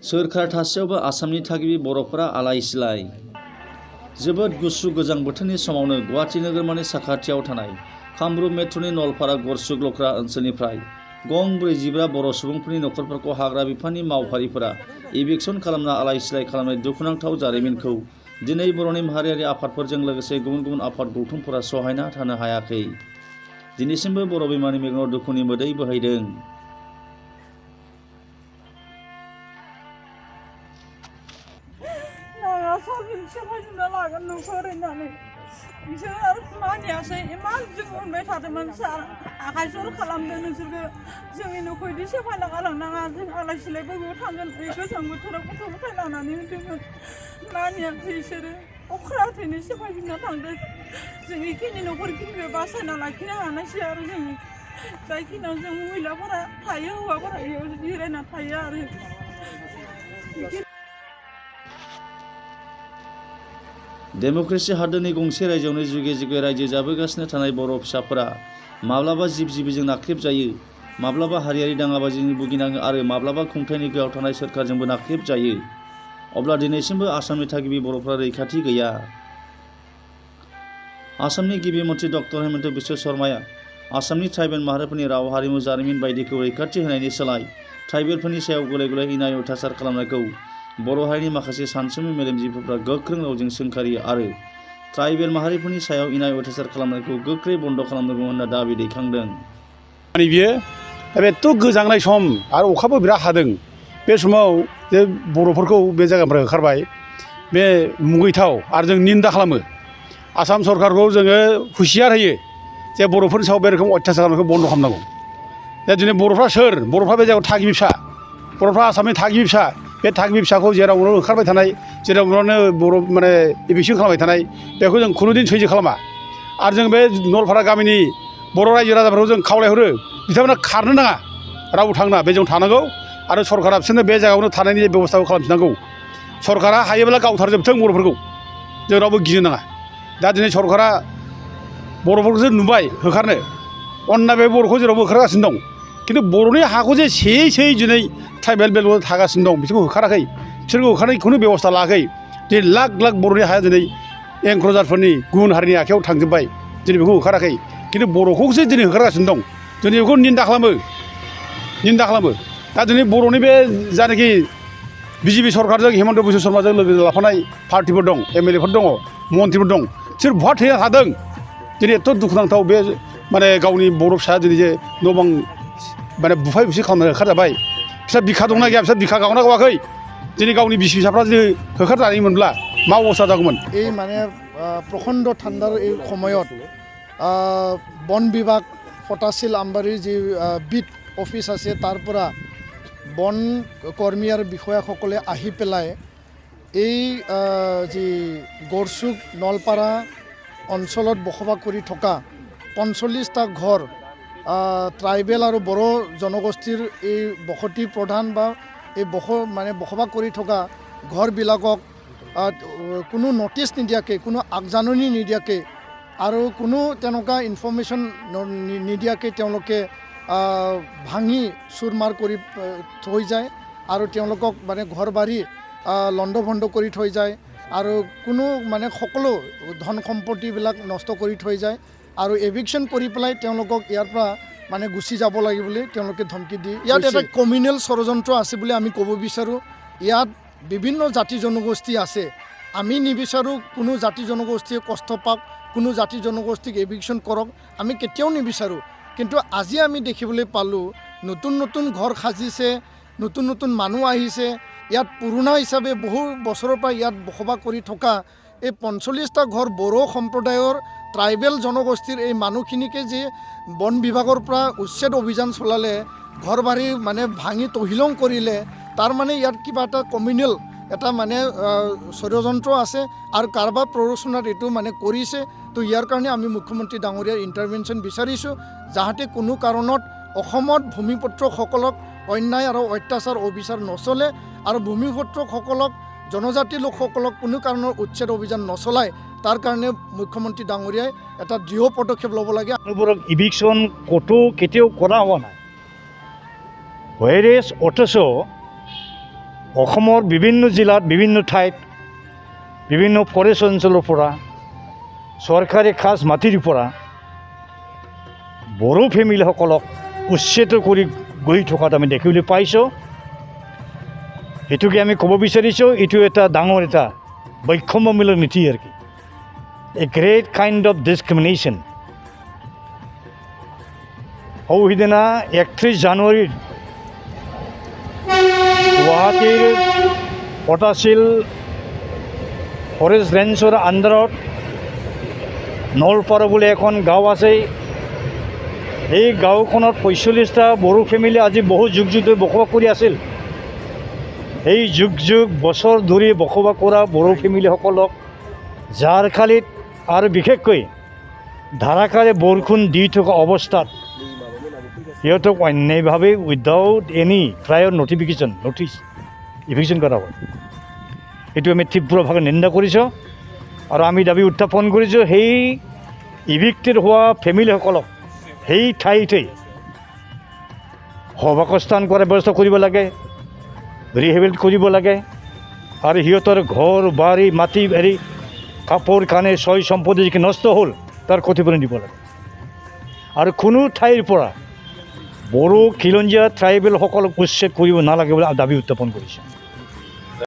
सोरखार थासेयावबो आसामनि थागिबि बर'फोरा आलाय सिलाय। जोबोद गुसु गोजां बोथोरनि समावनो गुवाहाटी नोगोरमानि साखाथियाव थानाय कामरुप मेट्र'नि नलपारा गरसुक लख्रा ओनसोलनिफ्राय गं 44 बर' सुबुंफोरनि नखरफोरखौ हाग्रा बिफाननि मावफारिफोरा इभिक्सन खालामना आलाय सिलाय खालामनाय दुखुनांथाव जारिमिनखौ दिनै बर'नि माहारियारि आफादफोरजों लोगोसे गुबुन गुबुन आफाद गौथुमफोरा सहायना थानो हायाखै। दिनैसिमबो बर' बिमानि मेगनाव दुखुनि मोदै बोहैदों। बिसोर आरो मानियासै इमान जों अनबाय थादोंमोन सार आखाइ जर खालामदों नोंसोरखौ जोंनि न'खौ बिदि सेफायना गालांनाङा जों आलाय सिलायबो थांगोन गोजां बोथोराव गथ' गथाय लानानै होदोंमोन मानियासै बिसोरो अख्राथैनो सेफायजोबना थांदों। जों बेखिनि न'खरखिनिखौ बासायना लाखिनो हानायसै आरो जों जायखिनियाव जों महिलाफोरा थायो हौवाफोरा बेयाव जिरायना थायो आरो डेम'क्रेसि हादोरनि गंसे रायजोआवनो जुगे जुगे रायजो जाबोगासिनो थानाय बर' फिसाफोरा माब्लाबा जिब जिबिजों नाख्रेबजायो, माब्लाबा हारियारि दाङाबाजिनि भुगिनाङो आरो माब्लाबा खुंथायनि गोहोआव थानाय सोरखारजोंबो नाख्रेबजायो। अब्ला दिनैसिमबो आसामनि थागिबि बर'फोरा रैखाथि गैया। आसामनि गिबि मन्थ्रि डक्टर हेमन्त बिश्व शर्माया आसामनि ट्राइबेल माहारिफोरनि राव हारिमु जारिमिन बायदिखौ रैखाथि होनायनि सोलाय ट्राइबेलफोरनि सायाव गले गले इनाय अयथासार खालामनायखौ बर' हारिनि माखासे सानसुमै मेलेमजिबिफोरा गोख्रों रावजों सोंखारियो आरो ट्राइबेल माहारिफोरनि सायाव इनाय अयथासार खालामनायखौ गोख्रै बन्द' खालामनांगौ होनना दाबि दैखांदों। बियो एथ' गोजांनाय सम आरो अखाबो बिराद हादों बे समाव जे बर'फोरखौ बे जायगानिफ्राय होखारबाय बे मुगैथाव आरो जों निन्दा खालामो। आसाम सरकारखौ जोङो हुसियार होयो जे बर'फोरनि सायाव बे रोखोम अयथासार खालामनायखौ बन्द' खालामनांगौ। दा दिनै बर'फ्रा सोर? बर'फ्रा बे जायगायाव थागिबि फिसा, बर'फ्रा आसामनि थागिबि फिसा। बे थागिबि फिसाखौ जेरावनो ओंखारबाय थानाय जेरावनो बर' माने इभिक्सन खालामबाय थानाय बेखौ जों खुनुदिन सैज्य खालामा। आरो जों बे नलपारा गामिनि बर' रायजो राजाफोरखौ जों खावलायहरो बिथांमोना खारनो नाङा, रावबो थांना बे जों थानांगौ आरो सरकारा बिसोरनो बे जायगायावनो थानायनि बेबस्थाखौ खालामफिननांगौ। सरकारा हायोब्ला गावथारजोबथों बर'फोरखौ, जों रावबो गिनो नाङा। दा दिनै सरकारा बर'फोरखौसो नुबाय होखारनो, अन्नाय बे बर'खौ जेरावबो होखारगासिनो दं। खिन्थु बर'नि हाखौ जे सेयै सेयै दिनै ट्राइबेल बेल'द थागासिनो दं बिसोरखौ होखाराखै, बिसोरखौ होखारनायनि खुनु बेबस्था लायाखै। दिनै लाख लाख बर'नि हाया दिनै एंक्रजारफोरनि गुबुन हारिनि आखायाव थांजोब्बाय, दिनै बेखौ होखाराखै। खिन्थु बर'खौसो दिनै होखारगासिनो दं, दिनै बेखौ निन्दा खालामो। दा दिनै बर'नि बे जायनाखि बिजेपि सरकारजों हेमन्त बिश्व शर्माजों लोगो लाफानाय पार्टिफोर दं, एमएलएफोर दङ, मन्थ्रिफोर दं, बिसोर बहा थैना थादों? दिनै एथ' दुखुनांथाव बे माने गावनि बर' फिसाया दिनै जे न' बां माने बुफाय बुसि खालामनानै होखारजाबाय। बिस्रा बिखा दंना गैया? बिस्रा बिखा गावना गावाखै? दिनै गावनि बिसि फिसाफ्रा जुदि होखारजानायमोनब्ला मा अबस्था जागौमोन? এই মানে প্ৰচণ্ড ঠাণ্ডাৰ এই সময়ত বন বিভাগ ফটাশিল আমবাৰীৰ যি বিট অফিচ আছে তাৰ পৰা বন কৰ্মী আৰু বিষয়াসকলে আহি পেলাই এই যি গড়চুক নলপাৰা অঞ্চলত বসবাস কৰি থকা ৪৫টা ঘৰ ট্ৰাইবেল আৰু বড়ো জনগোষ্ঠীৰ এই বসতি প্ৰধান বা এই বসবাস কৰি থকা ঘৰবিলাকক কোনো নটিচ নিদিয়াকৈ, কোনো আগজাননী নিদিয়াকৈ আৰু কোনো তেনেকুৱা ইনফৰ্মেশ্যন নিদিয়াকৈ তেওঁলোকে ভাঙি চুৰমাৰ কৰি থৈ যায় আৰু তেওঁলোকক মানে ঘৰ বাৰী লণ্ড ভণ্ড কৰি থৈ যায় আৰু কোনো মানে সকলো ধন সম্পত্তিবিলাক নষ্ট কৰি থৈ যায় আৰু এভিকশ্যন কৰি পেলাই তেওঁলোকক ইয়াৰ পৰা মানে গুচি যাব লাগে বুলি তেওঁলোকে ধমকি দিয়ে। ইয়াত এটা কমিউনেল ষড়যন্ত্ৰ আছে বুলি আমি ক'ব বিচাৰোঁ। ইয়াত বিভিন্ন জাতি জনগোষ্ঠী আছে, আমি নিবিচাৰোঁ কোনো জাতি জনগোষ্ঠীয়ে কষ্ট পাওক, কোনো জাতি জনগোষ্ঠীক এভিকশ্যন কৰক, আমি কেতিয়াও নিবিচাৰোঁ। কিন্তু আজি আমি দেখিবলৈ পালোঁ নতুন নতুন ঘৰ সাজিছে, নতুন নতুন মানুহ আহিছে। ইয়াত পুৰণা হিচাপে বহু বছৰৰ পৰা ইয়াত বসবাস কৰি থকা এই ৪৫টা ঘৰ বড়ো সম্প্ৰদায়ৰ ট্ৰাইবেল জনগোষ্ঠীৰ এই মানুহখিনিকে যে বন বিভাগৰ পৰা উচ্ছেদ অভিযান চলালে, ঘৰ বাৰী মানে ভাঙি তহিলং কৰিলে, তাৰ মানে ইয়াত কিবা এটা কমিউনেল এটা মানে ষড়যন্ত্ৰ আছে আৰু কাৰোবাৰ প্ৰৰোচনাত এইটো মানে কৰিছে। তো ইয়াৰ কাৰণে আমি মুখ্যমন্ত্ৰী ডাঙৰীয়াৰ ইণ্টাৰভেনশ্যন বিচাৰিছোঁ, যাতে কোনো কাৰণত অসমত ভূমিপুত্ৰসকলক অন্যায় আৰু অত্যাচাৰ অবিচাৰ নচলে আৰু ভূমিপুত্ৰসকলক জনজাতি লোকসকলক কোনো কাৰণৰ উচ্ছেদ অভিযান নচলায়। তাৰ কাৰণে মুখ্যমন্ত্ৰী ডাঙৰীয়াই এটা দৃঢ় পদক্ষেপ ল'ব লাগে। মানুহবোৰক ইভিকশ্যন ক'তো কেতিয়াও কৰা হোৱা নাই। হোৱেৰেজ অথচ অসমৰ বিভিন্ন জিলাত বিভিন্ন ঠাইত বিভিন্ন ফৰেষ্ট অঞ্চলৰ পৰা চৰকাৰী খাজ মাটিৰ পৰা বড়ো ফেমিলিসকলক উচ্ছেদ কৰি গৈ থকাত আমি দেখিবলৈ পাইছোঁ। এইটোকে আমি ক'ব বিচাৰিছোঁ, এইটো এটা ডাঙৰ এটা বৈষম্যমূলক নীতি আৰু কি, এ গ্ৰেট কাইণ্ড অফ ডিছক্ৰিমিনেশ্যন। সিদিনা 31 জানুৱাৰীত গুৱাহাটীৰ পটাশিল ফৰেষ্ট ৰেঞ্জৰ আণ্ডাৰত নলপাৰা বুলি এখন গাঁও আছে। এই গাঁওখনত 45টা বড়ো ফেমিলি আজি বহু যুগ যুগ ধৰি বসবাস কৰি আছিল। এই যুগ যুগ বছৰ ধৰি বসবাস কৰা বড়ো ফেমিলিসকলক জাৰখালীত আৰু বিশেষকৈ ধাৰাসাৰে বৰষুণ দি থকা অৱস্থাত সিহঁতক অন্যায়ভাৱে উইদাউট এনি প্ৰায়ৰ নটিছ ইভিকশ্যন কৰা হয়। এইটো আমি তীব্ৰভাৱে নিন্দা কৰিছোঁ আৰু আমি দাবী উত্থাপন কৰিছোঁ, সেই ইভিক্টেড হোৱা ফেমিলিসকলক সেই ঠাইতেই সহাৱস্থান কৰাৰ ব্যৱস্থা কৰিব লাগে, ৰিহেবিলিট কৰিব লাগে আৰু সিহঁতৰ ঘৰ বাৰী মাটি বাৰী কাপোৰ কানি ছয় সম্পত্তি যিখিনি নষ্ট হ'ল তাৰ ক্ষতিপূৰণ দিব লাগে। আৰু কোনো ঠাইৰ পৰা বড়ো খিলঞ্জীয়া ট্ৰাইবেলসকলক উচ্ছেদ কৰিব নালাগে বুলি দাবী উত্থাপন কৰিছোঁ।